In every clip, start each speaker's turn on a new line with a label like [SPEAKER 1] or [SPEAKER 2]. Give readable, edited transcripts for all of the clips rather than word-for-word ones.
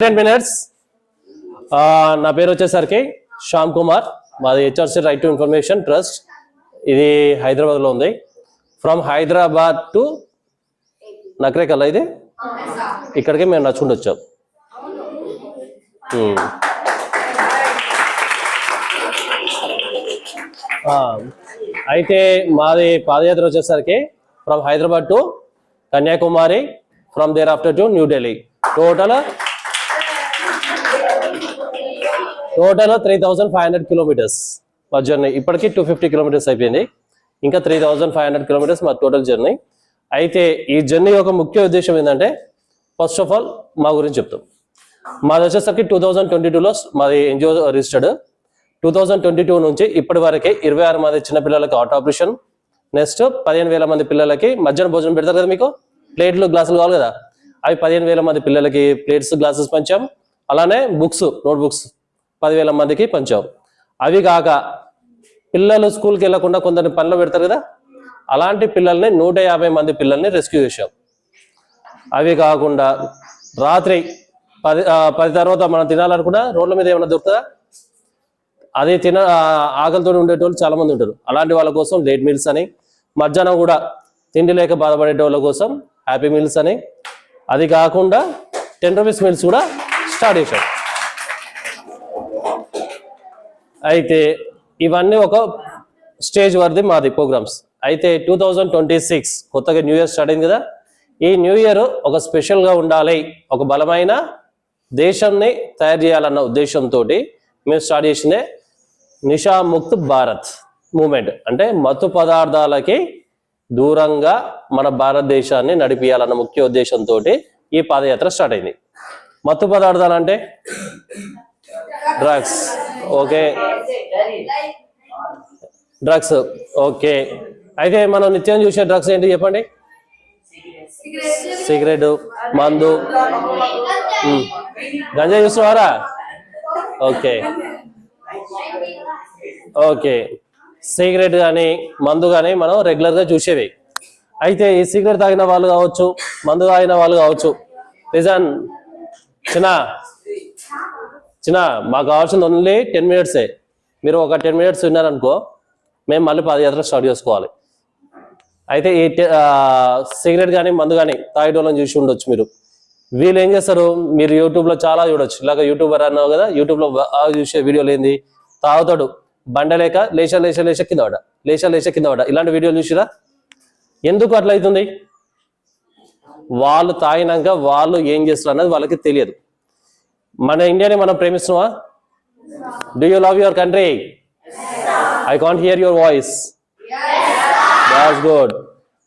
[SPEAKER 1] 10 minutes. నా పేరు వచ్చేసరికి శ్యామ్ కుమార్. మాది HRC right to information trust. ఇది హైదరాబాద్లో ఉంది. ఫ్రమ్ హైదరాబాద్ టు నకరేకల్ ఇది ఇక్కడికి మేము నడుచుకుంటూ వచ్చాం. అయితే మాది పాదయాత్ర వచ్చేసరికి from Hyderabad to Kanyakumari, from there after to New Delhi. Total 3,500 kilometres మా జర్నీ. ఇప్పటికీ 250 కిలోమీటర్స్ అయిపోయింది. ఇంకా 3,500 కిలోమీటర్స్ మా టోటల్ జర్నీ. అయితే ఈ జర్నీ యొక్క ముఖ్య ఉద్దేశం ఏంటంటే, ఫస్ట్ ఆఫ్ ఆల్ మా గురించి చెప్తాం. మాది వచ్చేసరికి 2022లో మాది ఎన్జిఓ రిజిస్టర్డ్. 2022 నుంచి ఇప్పటి వరకే 26 మంది చిన్నపిల్లలకి హార్ట్ ఆపరేషన్, నెక్స్ట్ 15,000 మంది పిల్లలకి మధ్యాహ్నం భోజనం పెడతారు కదా, మీకు ప్లేట్లు గ్లాసులు కావాలి కదా, అవి 15,000 మంది పిల్లలకి ప్లేట్స్ గ్లాసెస్ పంచాం. అలానే బుక్స్, నోట్ బుక్స్ 10,000 మందికి పంచాం. అవి కాక పిల్లలు స్కూల్కి వెళ్లకుండా కొందరిని పనిలో పెడతారు కదా, అలాంటి పిల్లల్ని 150 మంది పిల్లల్ని రెస్క్యూ చేశాం. అవి కాకుండా రాత్రి 10 తర్వాత మనం తినాలనుకున్నా రోడ్ల మీద ఏమైనా దొరుకుతుందా, అది ఆకలితో ఉండేటోళ్ళు చాలా మంది ఉంటారు. అలాంటి వాళ్ళ కోసం లేట్ మీల్స్ అని, మధ్యాహ్నం కూడా తిండి లేక బాధపడేటోళ్ళ కోసం హ్యాపీ మీల్స్ అని, అది కాకుండా 10 రూపీస్ మీల్స్ కూడా స్టార్ట్ చేశాం. అయితే ఇవన్నీ ఒక స్టేజ్ వరది మాది ప్రోగ్రామ్స్. అయితే 2026 కొత్తగా న్యూ ఇయర్ స్టార్ట్ అయింది కదా, ఈ న్యూ ఇయర్ ఒక స్పెషల్గా ఉండాలి, ఒక బలమైన దేశాన్ని తయారు చేయాలన్న ఉద్దేశంతో మేము స్టార్ట్ చేసిందే నిషాముక్త్ భారత్ మూమెంట్. అంటే మత్తు పదార్థాలకి దూరంగా మన భారతదేశాన్ని నడిపియాలన్న ముఖ్య ఉద్దేశంతో ఈ పాదయాత్ర స్టార్ట్ అయింది. మత్తు పదార్థాలు అంటే డ్రగ్స్, ఓకే, డ్రగ్స్, ఓకే. అయితే మనం నిత్యం చూసే డ్రగ్స్ ఏంటి చెప్పండి? సిగరెట్, మందు, గంజా చూస్తున్నారా? ఓకే ఓకే, సిగరెట్ కానీ మందు కానీ మనం రెగ్యులర్గా చూసేవి. అయితే ఈ సిగరెట్ తాగిన వాళ్ళు కావచ్చు, మందు తాగిన వాళ్ళు కావచ్చు, రీజన్ చిన్న మాకు కావాల్సింది ఓన్లీ 10 మినిట్సే. మీరు ఒక 10 మినిట్స్ విన్నారనుకో, మేము మళ్ళీ పాదయాత్ర స్టార్ట్ చేసుకోవాలి. అయితే ఈ సిగరెట్ కానీ మందు కానీ తాగేటోళ్ళని చూసి ఉండొచ్చు మీరు. వీళ్ళు ఏం చేస్తారు, మీరు యూట్యూబ్లో చాలా చూడొచ్చు. ఇలాగ యూట్యూబర్ అన్నావు కదా, యూట్యూబ్లో చూసే వీడియోలు ఏంది, తాగుతాడు బండలేక లేచ కింద పడ, ఇలాంటి వీడియోలు చూసిరా? ఎందుకు అట్లా అవుతుంది? వాళ్ళు తాగినాక వాళ్ళు ఏం చేస్తారు అన్నది వాళ్ళకి తెలియదు. మన ఇండియాని మనం ప్రేమిస్తున్నావా? Do you love your country? I can't hear your voice. That's good.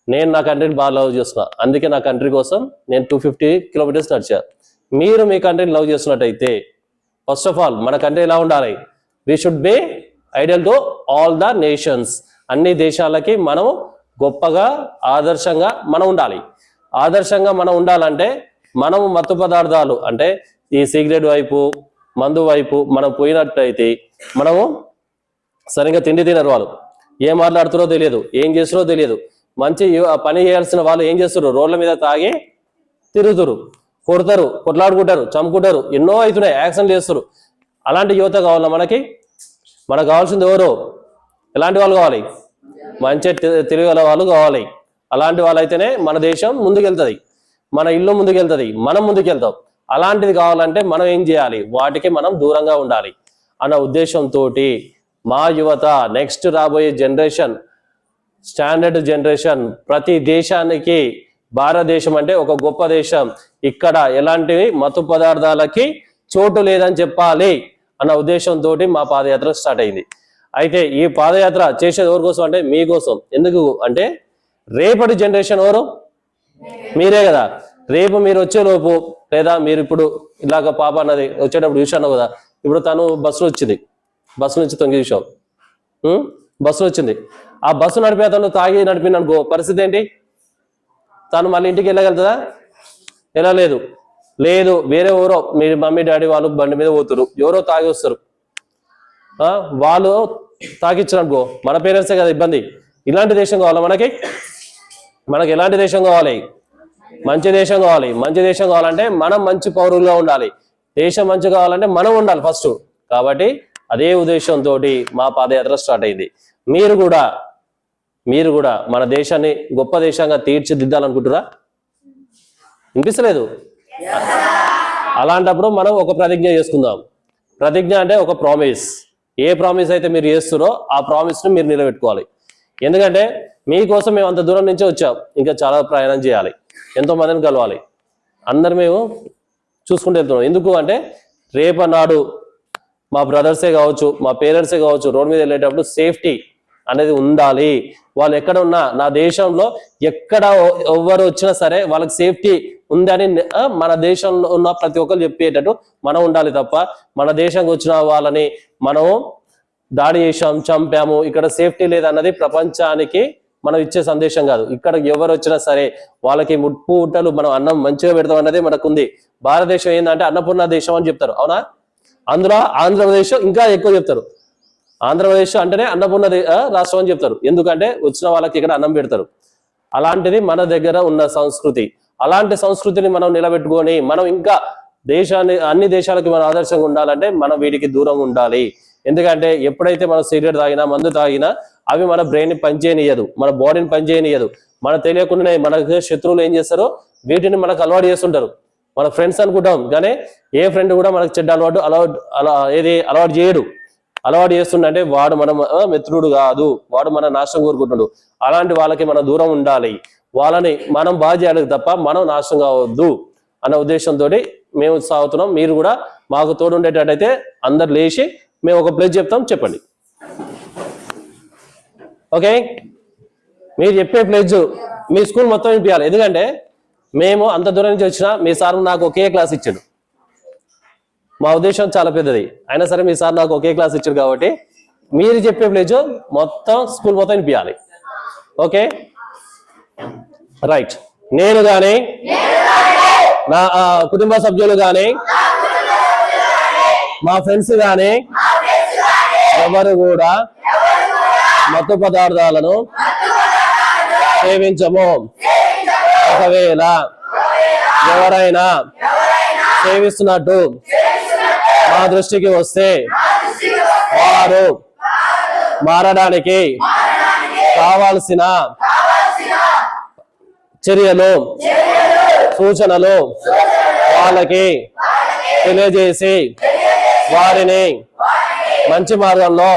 [SPEAKER 1] నేను నా కంట్రీని బాగా లవ్ చేస్తున్నా, అందుకే నా కంట్రీ కోసం నేను 250 కిలోమీటర్స్ నడిచా. మీరు మీ కంట్రీని లవ్ చేస్తున్నట్టయితే, ఫస్ట్ ఆఫ్ ఆల్ మన కంట్రీ ఎలా ఉండాలి? We should be ideal to all the nations. అన్ని దేశాలకి మనం గొప్పగా ఆదర్శంగా మనం ఉండాలి. ఆదర్శంగా మనం ఉండాలంటే మనము మత్తు పదార్థాలు అంటే ఈ సిగరెట్ వైపు, మందు వైపు మనం పోయినట్టయితే, మనము సరిగ్గా తిండి తినరు, వాళ్ళు ఏం మాట్లాడుతారో తెలియదు, ఏం చేస్తారో తెలియదు. మంచి పని చేయాల్సిన వాళ్ళు ఏం చేస్తారు, రోడ్ల మీద తాగి తిరుగుతారు, కొడతారు, కొట్లాడుకుంటారు, చంపుకుంటారు, ఎన్నో అవుతున్నాయి, యాక్సిడెంట్ చేస్తారు. అలాంటి యువత కావాలా మనకి? మనకు కావాల్సింది ఎవరు? ఎలాంటి వాళ్ళు కావాలి? మంచి తెలివిగల వాళ్ళు కావాలి. అలాంటి వాళ్ళు అయితేనే మన దేశం ముందుకెళ్తుంది, మన ఇల్లు ముందుకెళ్తుంది, మనం ముందుకెళ్తాం. అలాంటిది కావాలంటే మనం ఏం చేయాలి? వాటికి మనం దూరంగా ఉండాలి అన్న ఉద్దేశంతో మా యువత, నెక్స్ట్ రాబోయే జనరేషన్, స్టాండర్డ్ జనరేషన్, ప్రతి దేశానికి భారతదేశం అంటే ఒక గొప్ప దేశం, ఇక్కడ ఎలాంటి మత్తు పదార్థాలకి చోటు లేదని చెప్పాలి అన్న ఉద్దేశంతో మా పాదయాత్ర స్టార్ట్ అయింది. అయితే ఈ పాదయాత్ర చేసేది ఎవరి కోసం అంటే మీకోసం. ఎందుకు అంటే రేపటి జనరేషన్ ఎవరు? మీరే కదా. రేపు మీరు వచ్చేలోపు, లేదా మీరు ఇప్పుడు ఇలాగ పాప అన్నది వచ్చేటప్పుడు చూసాను కదా, ఇప్పుడు తను బస్సులో వచ్చింది, బస్సు నుంచి తొంగి చూసావు, బస్సులో వచ్చింది, ఆ బస్సు నడిపే తను తాగి నడిపిననుకో పరిస్థితి ఏంటి? తను మళ్ళీ ఇంటికి వెళ్ళగలుగుతుందా? వెళ్ళలేదు. లేదు, వేరే ఎవరో మీ మమ్మీ డాడీ వాళ్ళు బండి మీద పోతురు, ఎవరో తాగి వస్తారు, వాళ్ళు తాగిచ్చిననుకో మన పేరెంట్సే కదా ఇబ్బంది. ఇలాంటి దేశం కావాలా మనకి? మనకి ఎలాంటి దేశం కావాలి? మంచి దేశం కావాలి. మంచి దేశం కావాలంటే మనం మంచి పౌరులుగా ఉండాలి. దేశం మంచి కావాలంటే మనం ఉండాలి ఫస్ట్. కాబట్టి అదే ఉద్దేశంతో మా పాదయాత్ర స్టార్ట్ అయింది. మీరు కూడా మన దేశాన్ని గొప్ప దేశంగా తీర్చిదిద్దాలనుకుంటురా? వినిపిస్తలేదు? అలాంటప్పుడు మనం ఒక ప్రతిజ్ఞ చేసుకుందాం. ప్రతిజ్ఞ అంటే ఒక ప్రామిస్. ఏ ప్రామిస్ అయితే మీరు చేస్తారో ఆ ప్రామిస్ని మీరు నిలబెట్టుకోవాలి. ఎందుకంటే మీకోసం మేము అంత దూరం నుంచే వచ్చాం. ఇంకా చాలా ప్రయాణం చేయాలి, ఎంతో మందిని కలవాలి. అందరు మేము చూసుకుంటూ వెళ్తున్నాం. ఎందుకు అంటే రేపన్నాడు మా బ్రదర్సే కావచ్చు, మా పేరెంట్సే కావచ్చు, రోడ్ మీద వెళ్ళేటప్పుడు సేఫ్టీ అనేది ఉండాలి. వాళ్ళు ఎక్కడ ఉన్నా, నా దేశంలో ఎక్కడ ఎవరు వచ్చినా సరే వాళ్ళకి సేఫ్టీ ఉందని మన దేశంలో ఉన్న ప్రతి ఒక్కరు చెప్పేటట్టు మనం ఉండాలి తప్ప మన దేశానికి వచ్చిన వాళ్ళని మనం దాడి చేసాం, చంపాము, ఇక్కడ సేఫ్టీ లేదన్నది ప్రపంచానికి మనం ఇచ్చే సందేశం కాదు. ఇక్కడ ఎవరు వచ్చినా సరే వాళ్ళకి ముప్పు ఉట్టలు మనం అన్నం మంచిగా పెడతాం అన్నది మనకు ఉంది. భారతదేశం ఏంటంటే అన్నపూర్ణ దేశం అని చెప్తారు, అవునా? అందులో ఆంధ్రప్రదేశ్ ఇంకా ఎక్కువ చెప్తారు. ఆంధ్రప్రదేశ్ అంటేనే అన్నపూర్ణ రాష్ట్రం అని చెప్తారు. ఎందుకంటే వచ్చిన వాళ్ళకి ఇక్కడ అన్నం పెడతారు. అలాంటిది మన దగ్గర ఉన్న సంస్కృతి. అలాంటి సంస్కృతిని మనం నిలబెట్టుకొని మనం ఇంకా అన్ని దేశాలకి మనం ఆదర్శంగా ఉండాలంటే మనం వీటికి దూరంగా ఉండాలి. ఎందుకంటే ఎప్పుడైతే మనం సిగరెట్ తాగినా, మందు తాగినా అవి మన బ్రెయిన్ పనిచేయనియదు, మన బాడీని పనిచేయనియదు. మనకు తెలియకుండానే మనకు శత్రువులు ఏం చేస్తారో వీటిని మనకు అలవాటు చేస్తుంటారు. మన ఫ్రెండ్స్ అనుకుంటాం, కానీ ఏ ఫ్రెండ్ కూడా మనకు చెడ్డ అలవాటు చేయడు. అలవాటు చేస్తుండే వాడు మన మిత్రుడు కాదు, వాడు మన నాశనం కోరుకుంటున్నాడు. అలాంటి వాళ్ళకి మనం దూరం ఉండాలి. వాళ్ళని మనం బాగా చేయాలి తప్ప మనం నాశనం కావద్దు అన్న ఉద్దేశంతో మేము సాగుతున్నాం. మీరు కూడా మాకు తోడు ఉండేటట్టయితే అందరు లేచి మేము ఒక ప్లేస్ చెప్తాం, చెప్పండి. ఓకే, మీరు చెప్పే ప్లేస్ మీ స్కూల్ మొత్తం వినిపించాలి. ఎందుకంటే మేము అంత దూరం నుంచి వచ్చినా మీ సార్ నాకు ఒకే క్లాస్ ఇచ్చాడు. మా ఉద్దేశం చాలా పెద్దది, అయినా సరే మీ సార్ నాకు ఒకే క్లాస్ ఇచ్చాడు. కాబట్టి మీరు చెప్పే ప్లేస్ మొత్తం స్కూల్ మొత్తం వినిపించాలి. Okay, right. నేను కానీ నా కుటుంబ సభ్యులు కానీ మా ఫ్రెండ్స్ కానీ ఎవరు కూడా మత్తు పదార్థాలను సేవించము. ఒకవేళ ఎవరైనా సేవిస్తున్నట్టు మా దృష్టికి వస్తే వారు మారడానికి కావాల్సిన చర్యలు, సూచనలు వాళ్ళకి తెలియజేసి వారిని మంచి మార్గంలో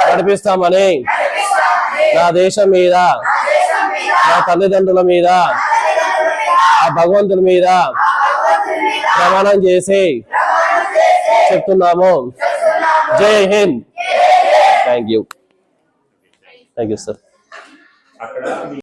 [SPEAKER 1] నడిపిస్తామని నా దేశం మీద, నా తల్లిదండ్రుల మీద, ఆ భగవంతుని మీద ప్రమాణం చేసి చెప్తున్నాము. జై హింద్. Thank you sir.